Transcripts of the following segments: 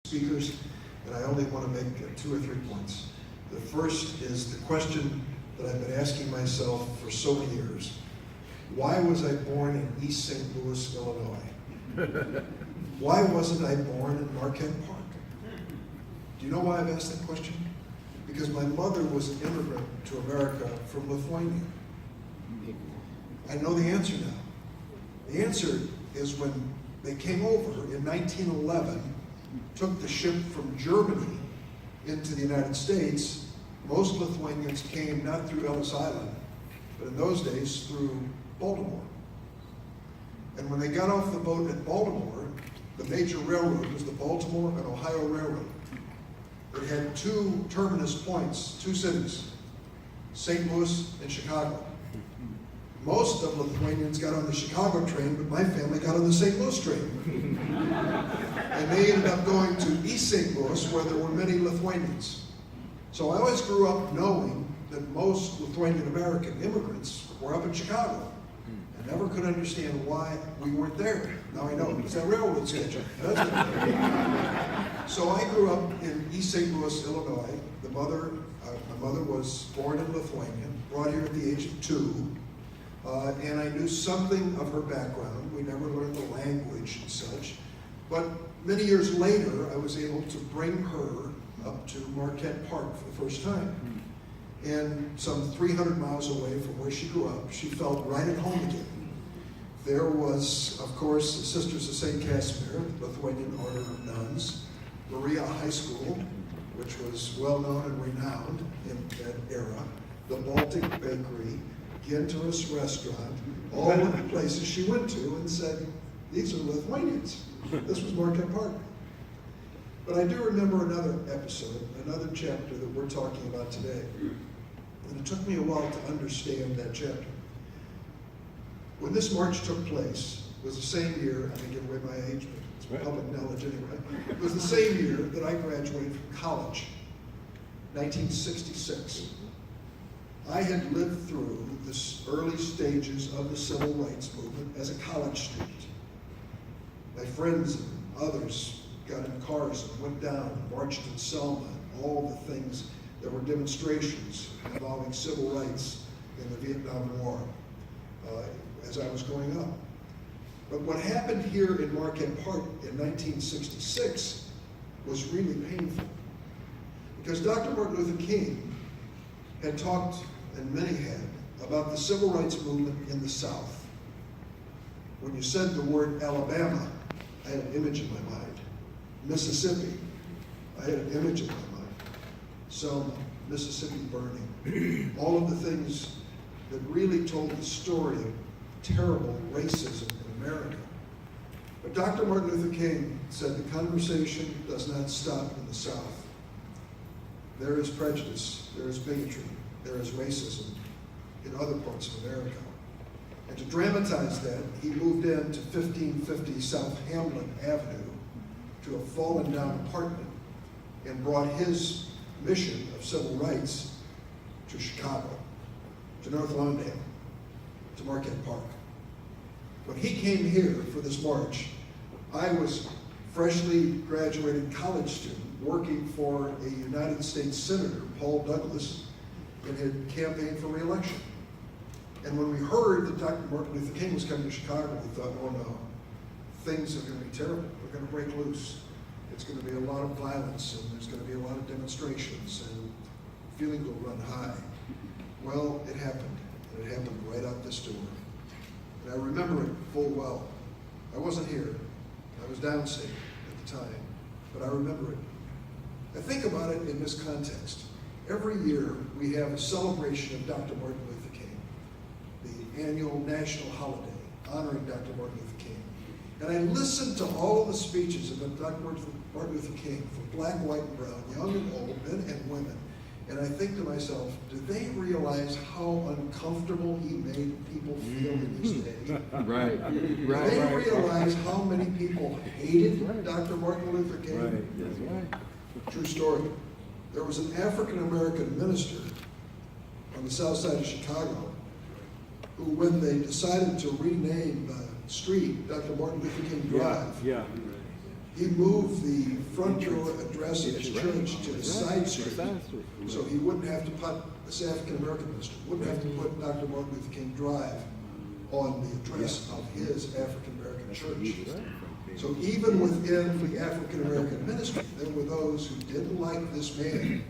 speakers, and I only want to make 2 or 3 points. The first is the question that I've been asking myself for so many years. Why was I born in East St. Louis, Illinois? Why wasn't I born in Marquette Park? Do you know why I've asked that question? Because my mother was an immigrant to America from Lithuania. I know the answer now. The answer is when they came over in 1911, took the ship from Germany into the United States. Most Lithuanians came not through Ellis Island, but in those days through Baltimore. And when they got off the boat at Baltimore, the major railroad was the Baltimore and Ohio Railroad. It had 2 terminus points, 2 cities, St. Louis and Chicago. Most of Lithuanians got on the Chicago train, but my family got on the St. Louis train. And they ended up going to East St. Louis, where there were many Lithuanians. So I always grew up knowing that most Lithuanian American immigrants were up in Chicago. I never could understand why we weren't there. Now I know, because that railroad schedule. So I grew up in East St. Louis, Illinois. My mother was born in Lithuania, brought here at the age of 2. And I knew something of her background. We never learned the language and such. But many years later, I was able to bring her up to Marquette Park for the first time. And some 300 miles away from where she grew up, she felt right at home again. There was, of course, the Sisters of St. Casimir, the Lithuanian Order of Nuns, Maria High School, which was well known and renowned in that era, the Baltic Bakery, Ginteris Restaurant, all of the places she went to and said, these are Lithuanians. This was Marquette Park. But I do remember another episode, another chapter that we're talking about today. And it took me a while to understand that chapter. When this march took place, it was the same year, I didn't give away my age, but it's public knowledge anyway. It was the same year that I graduated from college, 1966. I had lived through the early stages of the civil rights movement as a college student. My friends and others got in cars and went down and marched in Selma, and all the things. There were demonstrations involving civil rights in the Vietnam War as I was growing up. But what happened here in Marquette Park in 1966 was really painful. Because Dr. Martin Luther King had talked, and many had, about the civil rights movement in the South. When you said the word Alabama, I had an image in my mind. Mississippi, I had an image in my mind. Selma, Mississippi burning. All of the things that really told the story of terrible racism in America. But Dr. Martin Luther King said the conversation does not stop in the South. There is prejudice, there is bigotry, there is racism in other parts of America. And to dramatize that, he moved into 1550 South Hamlin Avenue to a fallen down apartment and brought his mission of civil rights to Chicago, to North Lawndale, to Marquette Park. When he came here for this march, I was freshly graduated college student working for a United States Senator, Paul Douglas, in his campaign for re-election. And when we heard that Dr. Martin Luther King was coming to Chicago, we thought, oh no, things are going to be terrible. They're going to break loose. It's going to be a lot of violence, and there's going to be a lot of demonstrations, and feelings will run high. Well, it happened. And it happened right out this door. And I remember it full well. I wasn't here. I was downstate at the time, but I remember it. I think about it in this context. Every year we have a celebration of Dr. Martin Luther King, the annual national holiday honoring Dr. Martin Luther King. And I listened to all of the speeches about Dr. Martin Luther King, from black, white, and brown, young and old, men and women. And I think to myself, do they realize how uncomfortable he made people feel in his day? Right. Do they realize how many people hated Dr. Martin Luther King? Right. That's right. True story. There was an African-American minister on the south side of Chicago who, when they decided to rename the street Dr. Martin Luther King Drive, He moved the front door address of his church to the side street, so he wouldn't have to put this African-American minister, wouldn't have to put Dr. Martin Luther King Drive on the address of his African-American church. So even within the African-American ministry, there were those who didn't like this man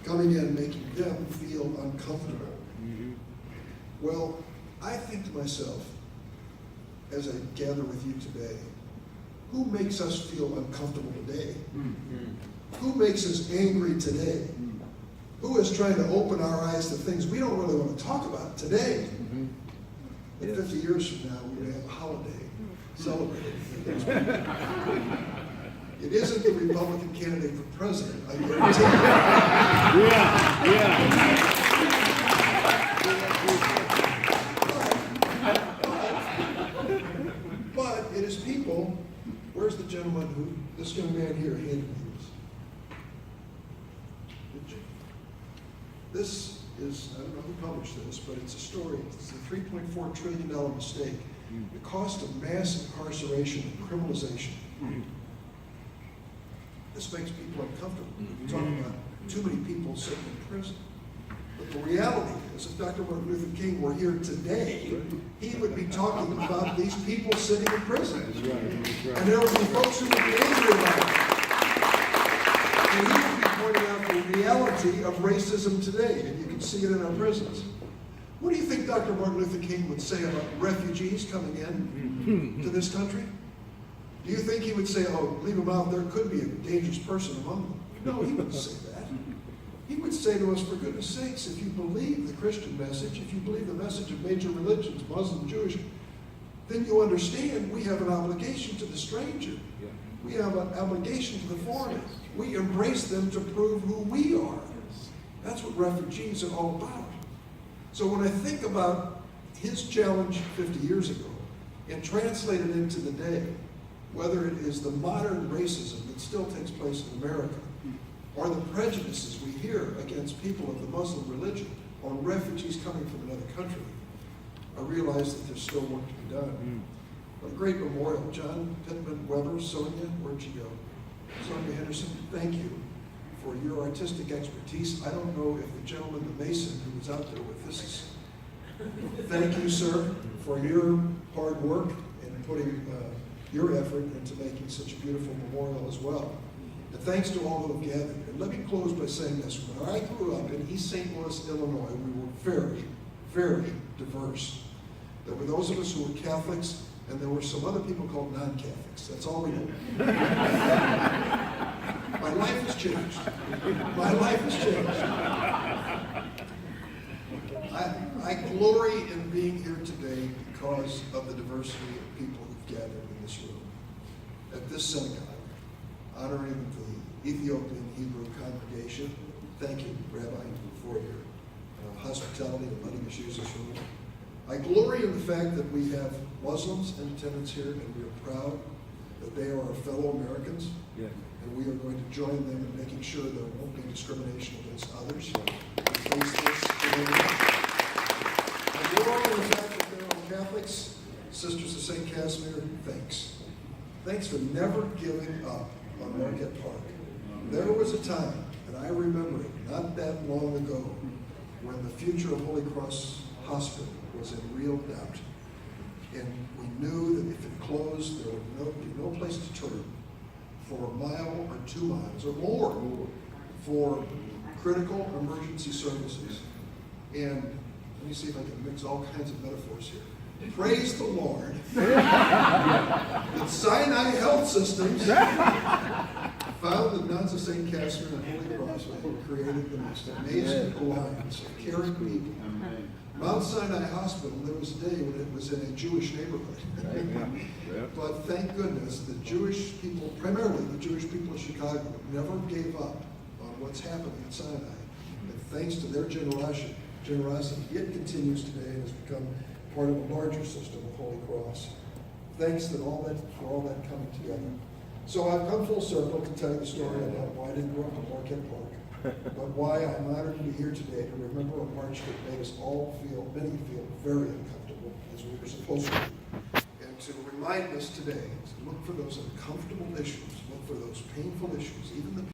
coming in, making them feel uncomfortable. Well, I think to myself, as I gather with you today, who makes us feel uncomfortable today? Who makes us angry today? Who is trying to open our eyes to things we don't really want to talk about today? And 50 years from now, we're going to have a holiday celebrated. It isn't the Republican candidate for president, I guarantee you. But it is people. Where's the gentleman who, this young man here handed me this? This is, I don't know who published this, but it's a story. It's a $3.4 trillion mistake. The cost of mass incarceration and criminalization. This makes people uncomfortable. We're talking about too many people sitting in prison. But the reality is, if Dr. Martin Luther King were here today, he would be talking about these people sitting in prison. And there would be folks who would be angry about it. And he would be pointing out the reality of racism today, and you can see it in our prisons. What do you think Dr. Martin Luther King would say about refugees coming in to this country? Do you think he would say, oh, leave them out, there could be a dangerous person among them? No, he wouldn't say that. He would say to us, for goodness sakes, if you believe the Christian message, if you believe the message of major religions, Muslim, Jewish, then you understand we have an obligation to the stranger. We have an obligation to the foreigner. We embrace them to prove who we are. That's what refugees are all about. So when I think about his challenge 50 years ago and translate it into the day, whether it is the modern racism that still takes place in America, or the prejudices we hear against people of the Muslim religion, or refugees coming from another country, I realize that there's still work to be done. What a great memorial. John Pittman Weber, Sonia, where'd you go? Sonia Henderson, thank you for your artistic expertise. I don't know if the gentleman, the mason who was out there with this is, thank you, sir, for your hard work and putting your effort into making such a beautiful memorial as well. And thanks to all who have gathered. And let me close by saying this. When I grew up in East St. Louis, Illinois, we were very, very diverse. There were those of us who were Catholics, and there were some other people called non-Catholics. That's all we know. My life has changed. My life has changed. I glory in being here today because of the diversity of people who've gathered in this room. At this synagogue, honoring the Ethiopian Hebrew congregation. Thank you, Rabbi, for your hospitality and letting us use this room. I glory in the fact that we have Muslims in attendance here, and we are proud that they are our fellow Americans. Yeah. And we are going to join them in making sure there won't be discrimination against others. We face this today. I glory in the fact that there are Catholics, Sisters of St. Casimir, thanks. Thanks for never giving up on Marquette Park. There was a time, and I remember it not that long ago, when the future of Holy Cross Hospital was in real doubt. And we knew that if it closed, there would be no place to turn for a mile or 2 miles or more for critical emergency services. And let me see if I can mix all kinds of metaphors here. Praise the Lord that Sinai Health Systems found the nuns of St. Casimir and Holy Cross and created the most amazing alliance of caring people. Mount Sinai Hospital, there was a day when it was in a Jewish neighborhood. But thank goodness the Jewish people, primarily the Jewish people of Chicago, never gave up on what's happening at Sinai. And thanks to their generosity, it continues today and has become part of a larger system of Holy Cross. Thanks for all that coming together. So I've come full circle to tell you the story about why I didn't grow up in Marquette Park, but why I'm honored to be here today to remember a march that made us all many feel very uncomfortable, as we were supposed to, and to remind us today to look for those uncomfortable issues, look for those painful issues, even the